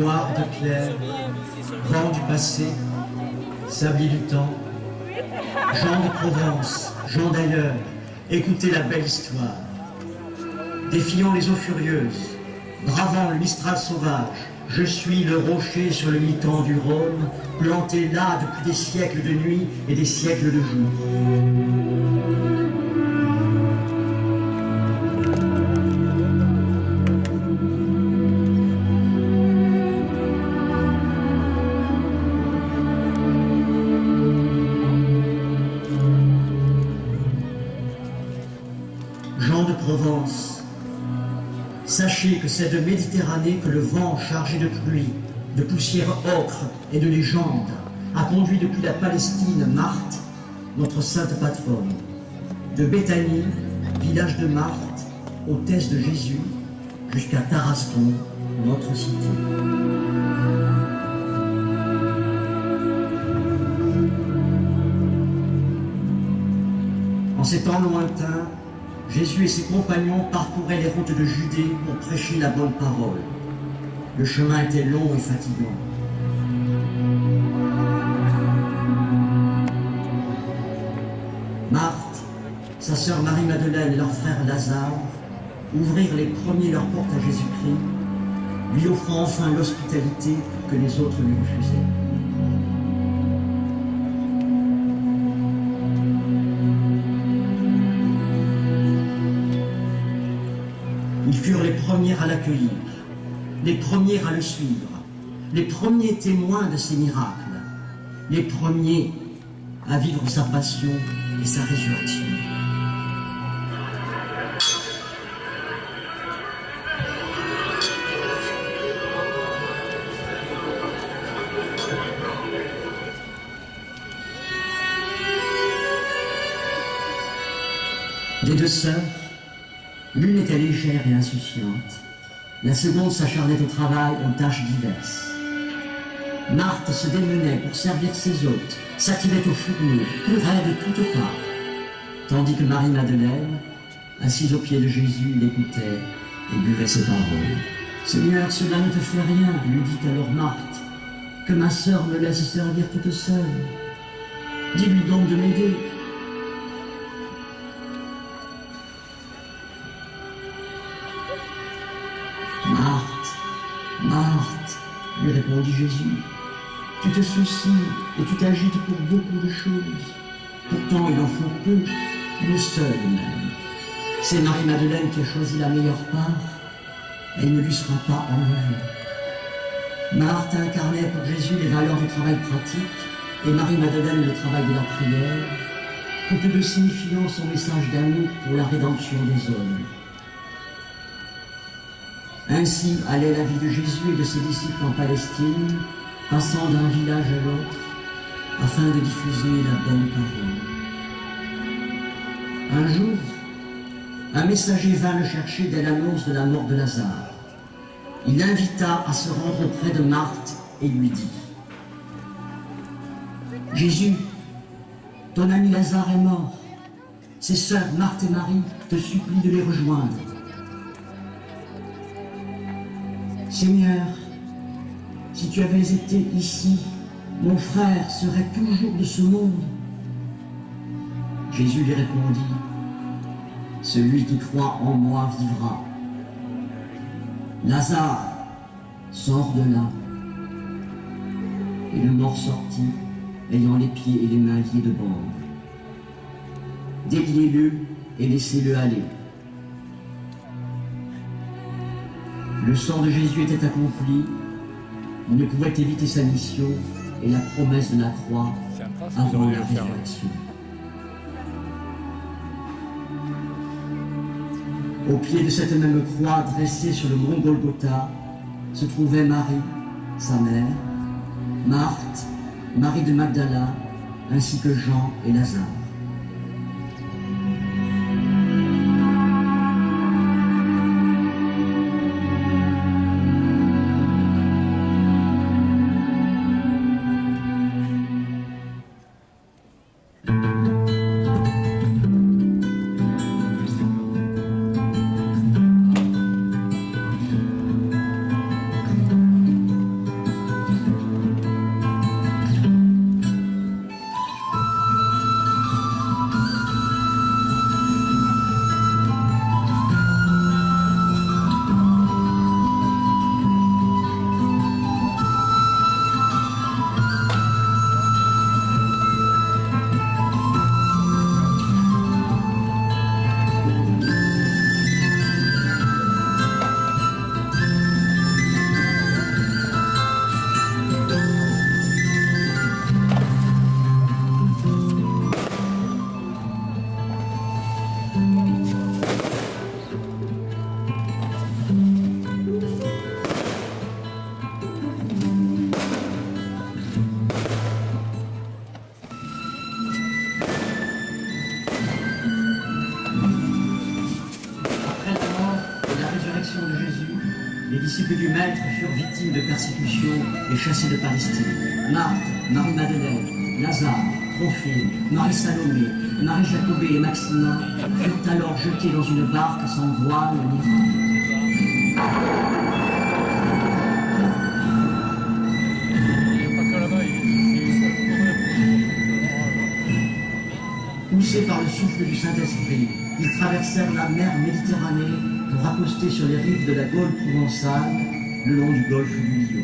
noir de clair, vent du passé, sablier du temps, gens de Provence, gens d'ailleurs, écoutez la belle histoire. Défiant les eaux furieuses, bravant le Mistral sauvage, je suis le rocher sur le mi-temps du Rhône, planté là depuis des siècles de nuit et des siècles de jour. Gens de Provence, sachez que c'est de Méditerranée que le vent chargé de pluie, de poussière ocre et de légendes a conduit depuis la Palestine Marthe, notre sainte patronne. De Béthanie, village de Marthe, hôtesse de Jésus, jusqu'à Tarascon, notre cité. En ces temps lointains, Jésus et ses compagnons parcouraient les routes de Judée pour prêcher la bonne parole. Le chemin était long et fatigant. Marthe, sa sœur Marie-Madeleine et leur frère Lazare ouvrirent les premiers leurs portes à Jésus-Christ, lui offrant enfin l'hospitalité que les autres lui refusaient. Ils furent les premiers à l'accueillir, les premiers à le suivre, les premiers témoins de ses miracles, les premiers à vivre sa passion et sa résurrection. Des deux sœurs, l'une était légère et insouciante, la seconde s'acharnait au travail aux tâches diverses. Marthe se démenait pour servir ses hôtes, s'activait au fourneau, courait de toutes parts, tandis que Marie-Madeleine, assise aux pieds de Jésus, l'écoutait et buvait ses paroles. « Seigneur, cela ne te fait rien, lui dit alors Marthe, que ma sœur me laisse servir toute seule. Dis-lui donc de m'aider. » Marthe, Marthe, lui répondit Jésus, tu te soucies et tu t'agites pour beaucoup de choses. Pourtant, il en faut peu, une seule même. C'est Marie-Madeleine qui a choisi la meilleure part, et il ne lui sera pas enlevée. Marthe incarnait pour Jésus les valeurs du travail pratique, et Marie-Madeleine le travail de la prière, toutes deux signifiant son message d'amour pour la rédemption des hommes. Ainsi allait la vie de Jésus et de ses disciples en Palestine, passant d'un village à l'autre, afin de diffuser la bonne parole. Un jour, un messager vint le chercher dès l'annonce de la mort de Lazare. Il l'invita à se rendre auprès de Marthe et lui dit « Jésus, ton ami Lazare est mort. Ses sœurs Marthe et Marie te supplient de les rejoindre. Seigneur, si tu avais été ici, mon frère serait toujours de ce monde. » Jésus lui répondit, « Celui qui croit en moi vivra. Lazare, sort de là. » Et le mort sortit, ayant les pieds et les mains liés de bandes. « Déliez-le et laissez-le aller. » Le sang de Jésus était accompli, il ne pouvait éviter sa mission et la promesse de la croix avant la résurrection. Au pied de cette même croix dressée sur le mont Golgotha se trouvait Marie, sa mère, Marthe, Marie de Magdala, ainsi que Jean et Lazare. disciples du Maître furent victimes de persécutions et chassés de Palestine. Marthe, Marie-Madeleine, Lazare, Trophée, Marie-Salomé, Marie-Jacobée et Maxima furent alors jetés dans une barque sans voile ni vent. Poussés par le souffle du Saint-Esprit, ils traversèrent la mer Méditerranée pour accoster sur les rives de la Gaule provençale, le long du golfe du Lion.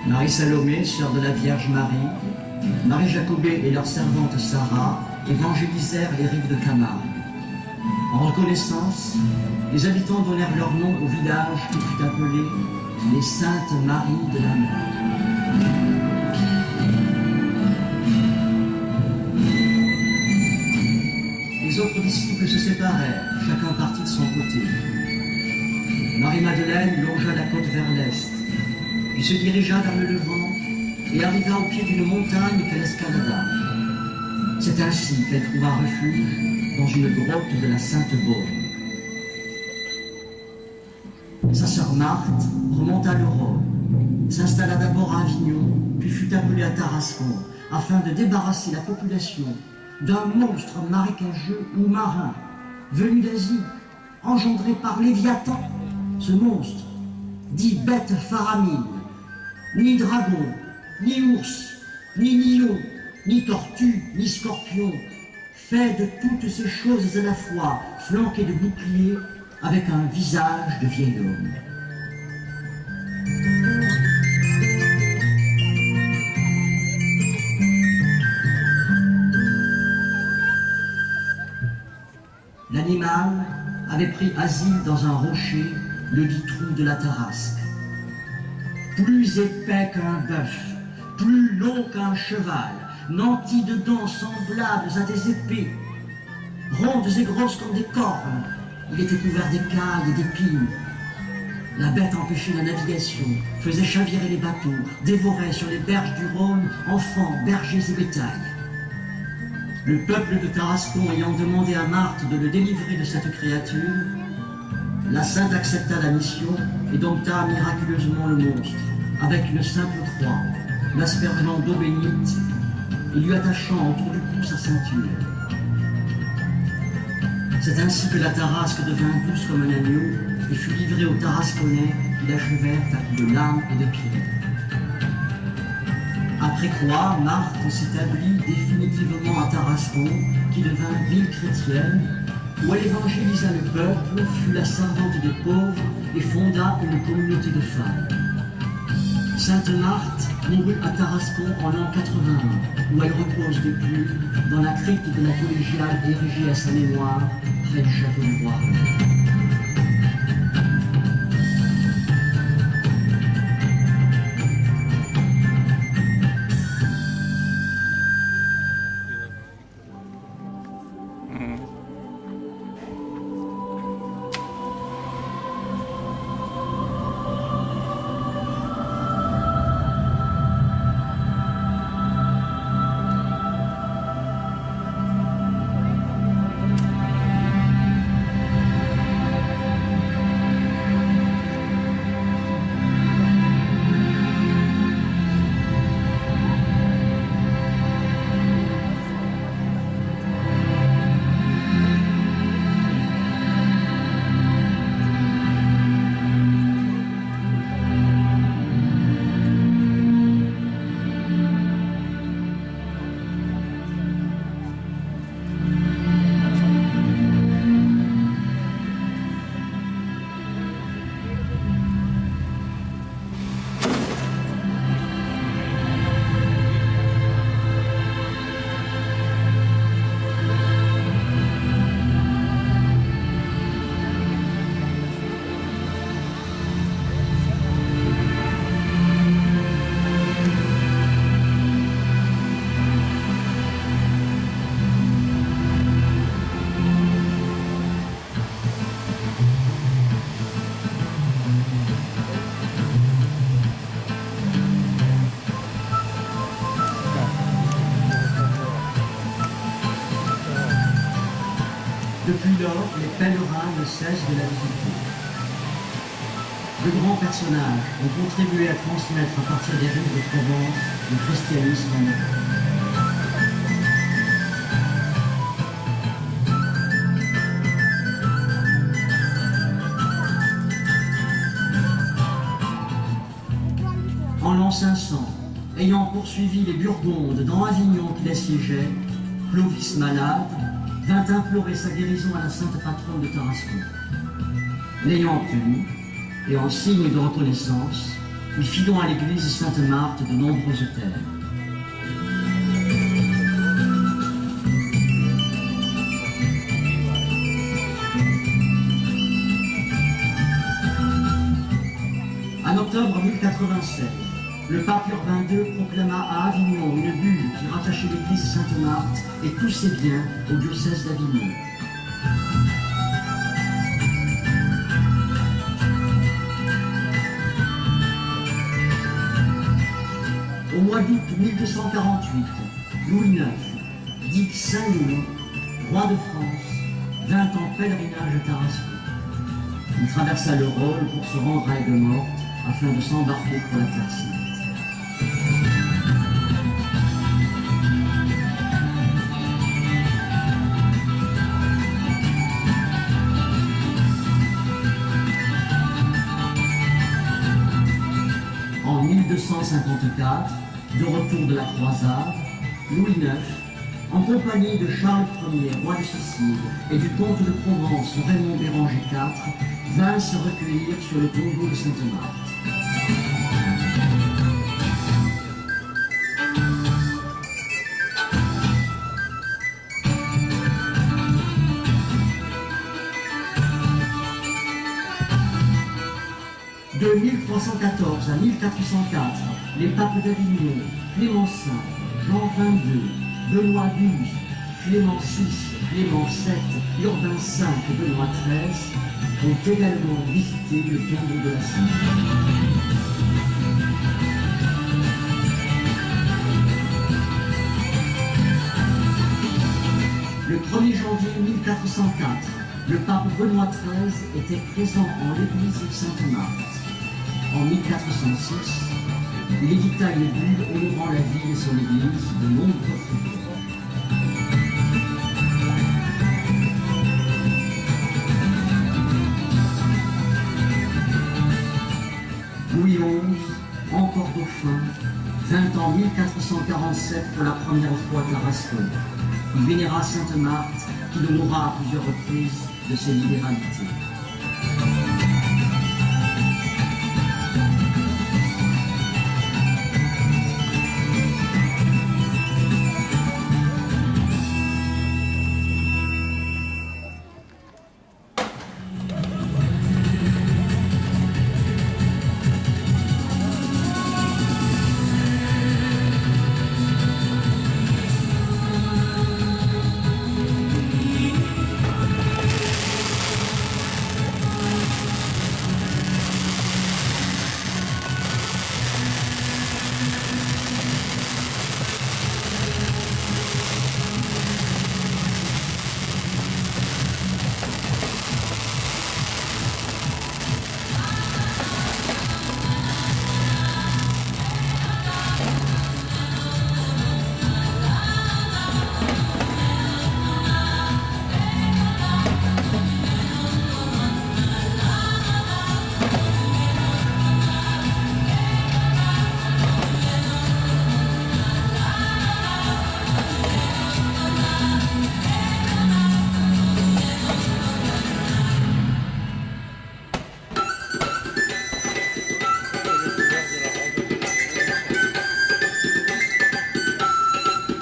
Marie-Salomé, sœur de la Vierge Marie, Marie-Jacobée et leur servante Sarah évangélisèrent les rives de Camargue. En reconnaissance, les habitants donnèrent leur nom au village qui fut appelé les Saintes Maries de la Mer. Les autres disciples se séparèrent, chacun partit de son côté. Marie-Madeleine longea la côte vers l'est, puis se dirigea vers le levant et arriva au pied d'une montagne qu'elle escalada. C'est ainsi qu'elle trouva refuge dans une grotte de la Sainte Baume. Sa sœur Marthe remonta le Rhône, s'installa d'abord à Avignon, puis fut appelée à Tarascon, afin de débarrasser la population d'un monstre marécageux ou marin, venu d'Asie, engendré par Léviathan. Ce monstre, dit bête faramine, ni dragon, ni ours, ni lion, ni tortue, ni scorpion, fait de toutes ces choses à la fois, flanqué de boucliers, avec un visage de vieil homme. L'animal avait pris asile dans un rocher, le dit trou de la Tarasque. Plus épais qu'un bœuf, plus long qu'un cheval, nanti de dents semblables à des épées, rondes et grosses comme des cornes, il était couvert d'écailles et d'épines. La bête empêchait la navigation, faisait chavirer les bateaux, dévorait sur les berges du Rhône enfants, bergers et bétail. Le peuple de Tarascon ayant demandé à Marthe de le délivrer de cette créature, la sainte accepta la mission et dompta miraculeusement le monstre, avec une simple croix, l'aspergeant d'eau bénite et lui attachant autour du cou sa ceinture. C'est ainsi que la Tarasque devint douce comme un agneau et fut livrée aux Tarasconnais qui l'achevèrent à coups de lames et de pierres. Après quoi, Marthe s'établit définitivement à Tarascon, qui devint ville chrétienne, où elle évangélisa le peuple, fut la servante des pauvres et fonda une communauté de femmes. Sainte Marthe mourut à Tarascon en l'an 81, où elle repose depuis dans la crypte de la collégiale érigée à sa mémoire, près du château du Roi. Depuis lors, les pèlerins ne cessent de la visiter. De grands personnages ont contribué à transmettre à partir des rives de Provence le christianisme en Europe. En l'an 500, ayant poursuivi les Burgondes dans Avignon qui l'assiégeait, Clovis malade vint implorer sa guérison à la sainte patronne de Tarascon. L'ayant obtenue, et en signe de reconnaissance, il fit don à l'église Sainte-Marthe de nombreuses terres. En octobre 1087, le pape Urbain II proclama à Avignon une bulle qui rattachait l'église Sainte-Marthe et tous ses biens au diocèse d'Avignon. Au mois d'août 1248, Louis IX, dit Saint-Louis, roi de France, vint en pèlerinage à Tarascon. Il traversa le Rhône pour se rendre à Aigues-Mortes afin de s'embarquer pour la Terre Sainte. En 1254, de retour de la croisade, Louis IX, en compagnie de Charles Ier, roi de Sicile, et du comte de Provence, Raymond Béranger IV, vint se recueillir sur le tombeau de Sainte-Marthe. De 1314 à 1404, les papes d'Avignon, Clément V, Jean XXII, Benoît XII, Clément VI, Clément VII, Urbain V et Benoît XIII ont également visité le tombeau de la Sainte. Le 1er janvier 1404, le pape Benoît XIII était présent en l'église de Sainte-Marthe. En 1406, il édicta une bulle honorant la ville et son église de nombreux prêtres. Louis XI, encore dauphin, vint en 1447 pour la première fois à Tarascon. Il vénéra Sainte Marthe, qui l'honora à plusieurs reprises de ses libéralités.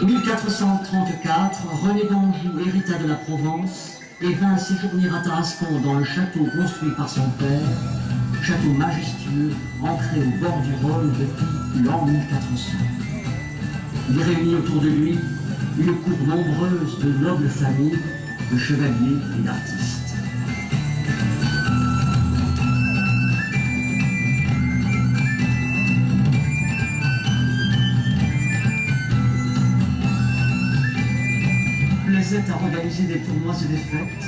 En 1434, René d'Anjou hérita de la Provence et vint séjourner à Tarascon dans le château construit par son père, château majestueux ancré au bord du Rhône depuis l'an 1400. Il réunit autour de lui une cour nombreuse de nobles familles, de chevaliers et d'artistes. Plaisait à organiser des tournois et des fêtes,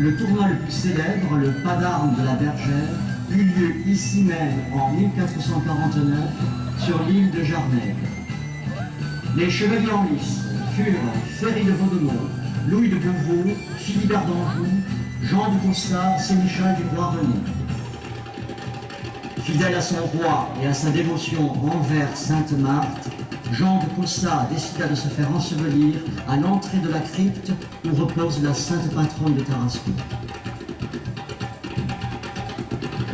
Le tournoi le plus célèbre, le pas d'armes de la Bergère, eut lieu ici même en 1449 sur l'île de Jarnègue. Les chevaliers en lice furent Ferry de Vaudemont, Louis de Beauvau, Philibert d'Anjou, Jean de Caussade, sénéchal du roi René. Fidèle à son roi et à sa dévotion envers Sainte Marthe, Jean de Caussade décida de se faire ensevelir à l'entrée de la crypte où repose la sainte patronne de Tarascon.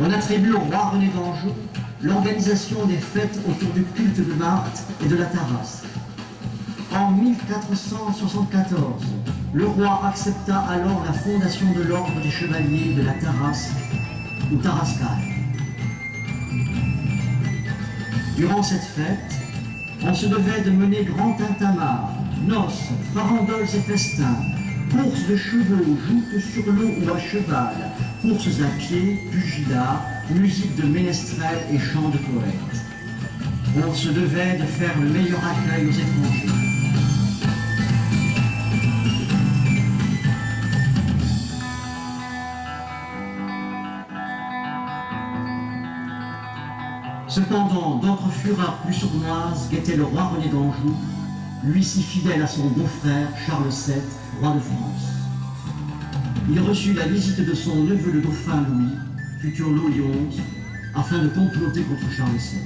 On attribue au roi René d'Anjou l'organisation des fêtes autour du culte de Marthe et de la Tarasque. En 1474, le roi accepta alors la fondation de l'ordre des chevaliers de la Tarasque ou Tarascaille. Durant cette fête, on se devait de mener grand tintamarre, noces, farandoles et festins, courses de chevaux, joutes sur l'eau ou à cheval, courses à pied, pugilat, musique de ménestrels et chants de poètes. On se devait de faire le meilleur accueil aux étrangers. Cependant, d'autres fureurs plus sournoises guettaient le roi René d'Anjou, lui si fidèle à son beau-frère Charles VII, roi de France. Il reçut la visite de son neveu le dauphin Louis, futur Louis XI, afin de comploter contre Charles VII.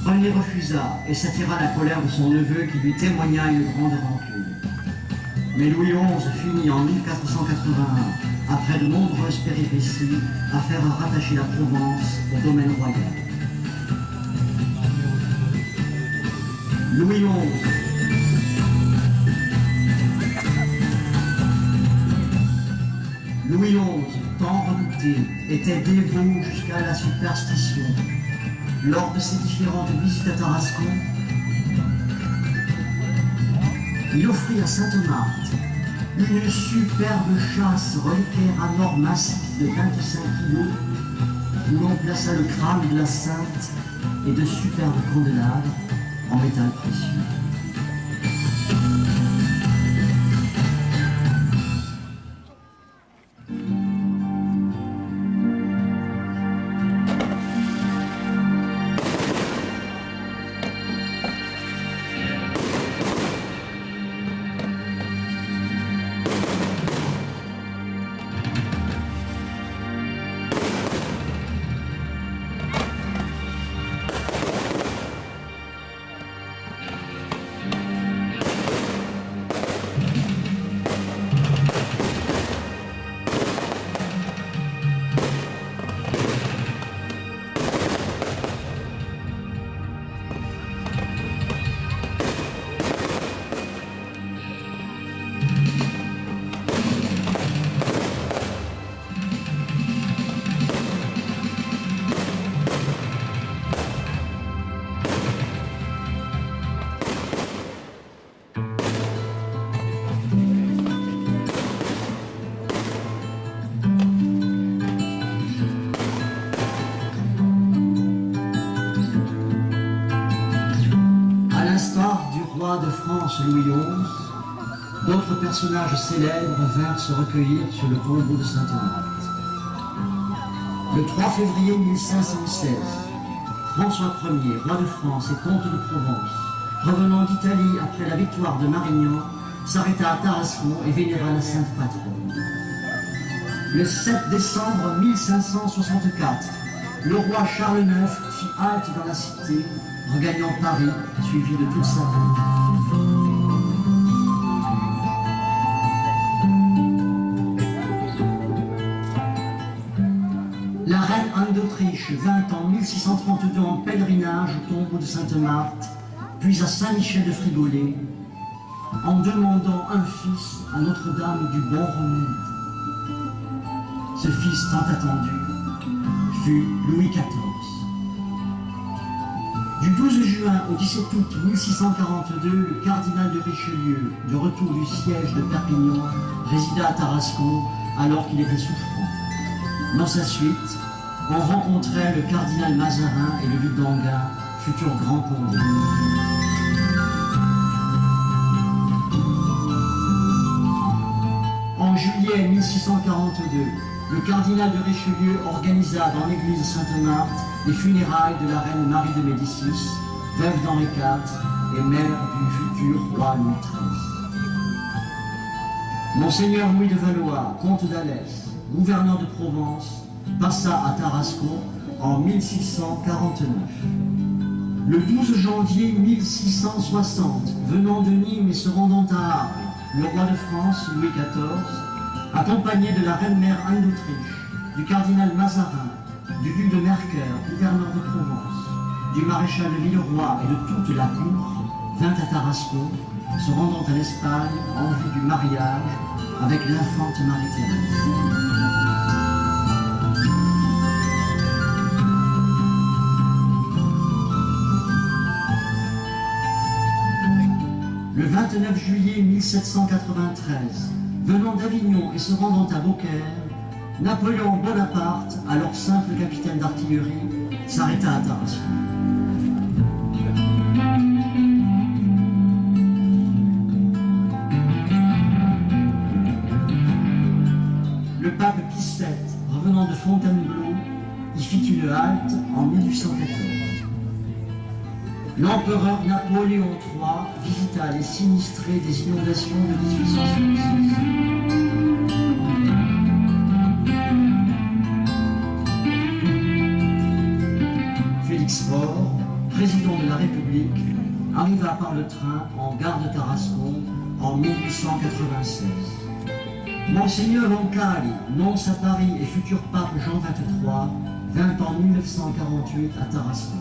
René refusa et s'attira la colère de son neveu qui lui témoigna une grande rancune. Mais Louis XI finit en 1481, après de nombreuses péripéties, à faire rattacher la Provence au domaine royal. Louis XI tant redouté, était dévot jusqu'à la superstition. Lors de ses différentes visites à Tarascon, il offrit à Sainte Marthe une superbe chasse reliquaire à mort massif de 25 kilos, où l'on plaça le crâne de la sainte et de superbes candélabres en métal précieux. De France Louis XI, d'autres personnages célèbres vinrent se recueillir sur le tombeau de Sainte Marthe. Le 3 février 1516, François Ier, roi de France et comte de Provence, revenant d'Italie après la victoire de Marignan, s'arrêta à Tarascon et vénéra la sainte patronne. Le 7 décembre 1564, le roi Charles IX fit halte dans la cité, regagnant Paris, suivi de toute sa cour. La reine Anne d'Autriche vint en 1632 en pèlerinage au tombeau de Sainte Marthe, puis à Saint-Michel de Frigolet, en demandant un fils à Notre-Dame du Bon Romude. Ce fils tant attendu fut Louis XIV. Du 12 juin au 17 août 1642, le cardinal de Richelieu, de retour du siège de Perpignan, résida à Tarascon alors qu'il était souffrant. Dans sa suite, on rencontrait le cardinal Mazarin et le duc d'Enghien, futurs grands condés. En En juillet 1642, le cardinal de Richelieu organisa dans l'église Sainte-Marthe les funérailles de la reine Marie de Médicis, veuve d'Henri IV et mère du futur roi Louis XIII. Monseigneur Louis de Valois, comte d'Alès, gouverneur de Provence, passa à Tarascon en 1649. Le 12 janvier 1660, venant de Nîmes et se rendant à Arles, le roi de France, Louis XIV, accompagné de la reine-mère Anne d'Autriche, du cardinal Mazarin, du duc de Mercœur, gouverneur de Provence, du maréchal de Villeroy et de toute la cour, vint à Tarascon, se rendant à l'Espagne en vue du mariage avec l'infante Marie-Thérèse. Le 29 juillet 1793, venant d'Avignon et se rendant à Beaucaire, Napoléon Bonaparte, alors simple capitaine d'artillerie, s'arrêta à Tarascon. Le pape Pie VII, revenant de Fontainebleau, y fit une halte en 1814. L'empereur Napoléon III visita les sinistrés des inondations de 1866. Félix Faure, président de la République, arriva par le train en gare de Tarascon en 1896. Monseigneur Roncalli, nonce à Paris et futur pape Jean XXIII, vint en 1948 à Tarascon.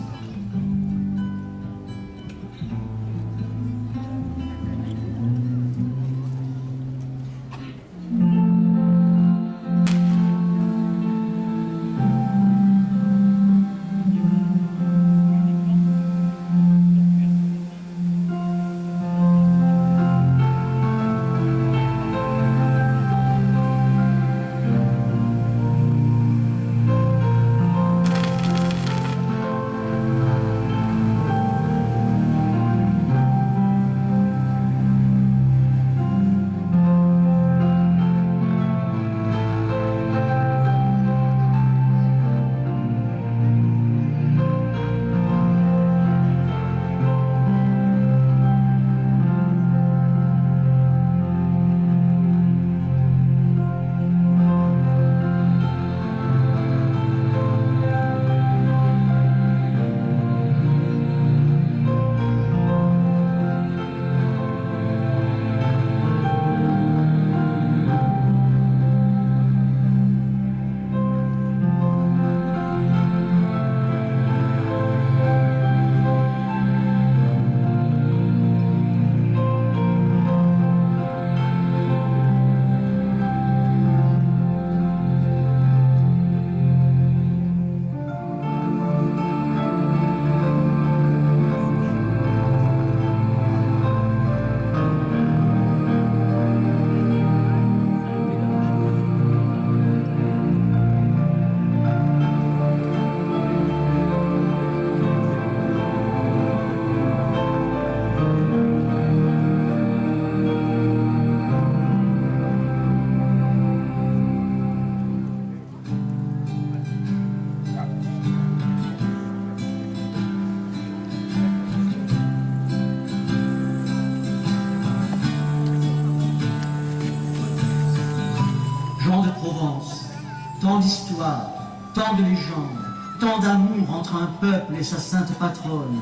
Tant d'histoires, tant de légendes, tant d'amour entre un peuple et sa sainte patronne,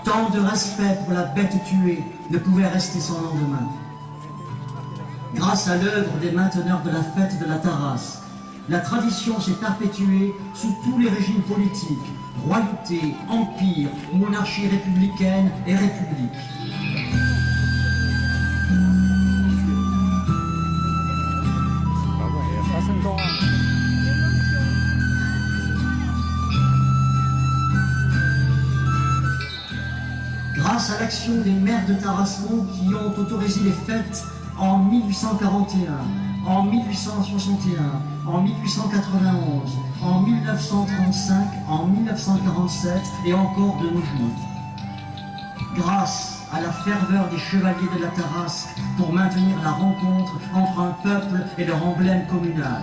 tant de respect pour la bête tuée ne pouvait rester sans lendemain. Grâce à l'œuvre des mainteneurs de la fête de la Tarasque, la tradition s'est perpétuée sous tous les régimes politiques, royauté, empire, monarchie républicaine et république. Grâce à l'action des maires de Tarascon qui ont autorisé les fêtes en 1841, en 1861, en 1891, en 1935, en 1947 et encore de nos jours. Grâce à la ferveur des chevaliers de la Tarasque pour maintenir la rencontre entre un peuple et leur emblème communal.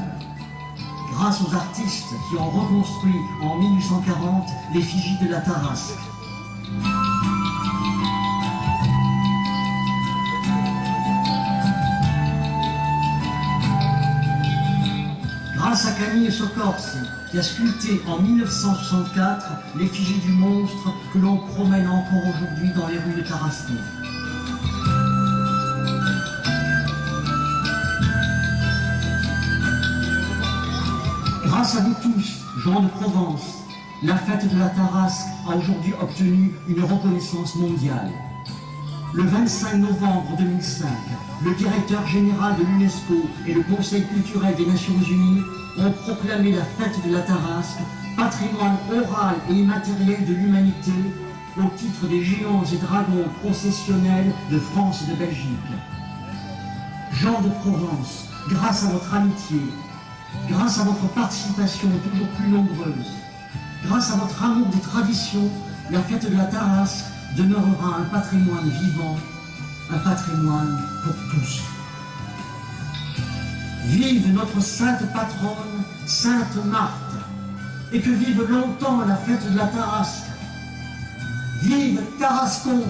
Grâce aux artistes qui ont reconstruit en 1840 l'effigie de la Tarasque. Grâce à Camille Soccorsi, qui a sculpté en 1964 l'effigie du monstre que l'on promène encore aujourd'hui dans les rues de Tarascon. Grâce à vous tous, gens de Provence, la fête de la Tarasque a aujourd'hui obtenu une reconnaissance mondiale. Le 25 novembre 2005, le directeur général de l'UNESCO et le Conseil culturel des Nations Unies ont proclamé la fête de la Tarasque patrimoine oral et immatériel de l'humanité au titre des géants et dragons processionnels de France et de Belgique. Gens de Provence, grâce à votre amitié, grâce à votre participation toujours plus nombreuse, grâce à votre amour des traditions, la fête de la Tarasque demeurera un patrimoine vivant, un patrimoine pour tous. Vive notre sainte patronne, Sainte Marthe, et que vive longtemps la fête de la Tarasque. Vive Tarascon!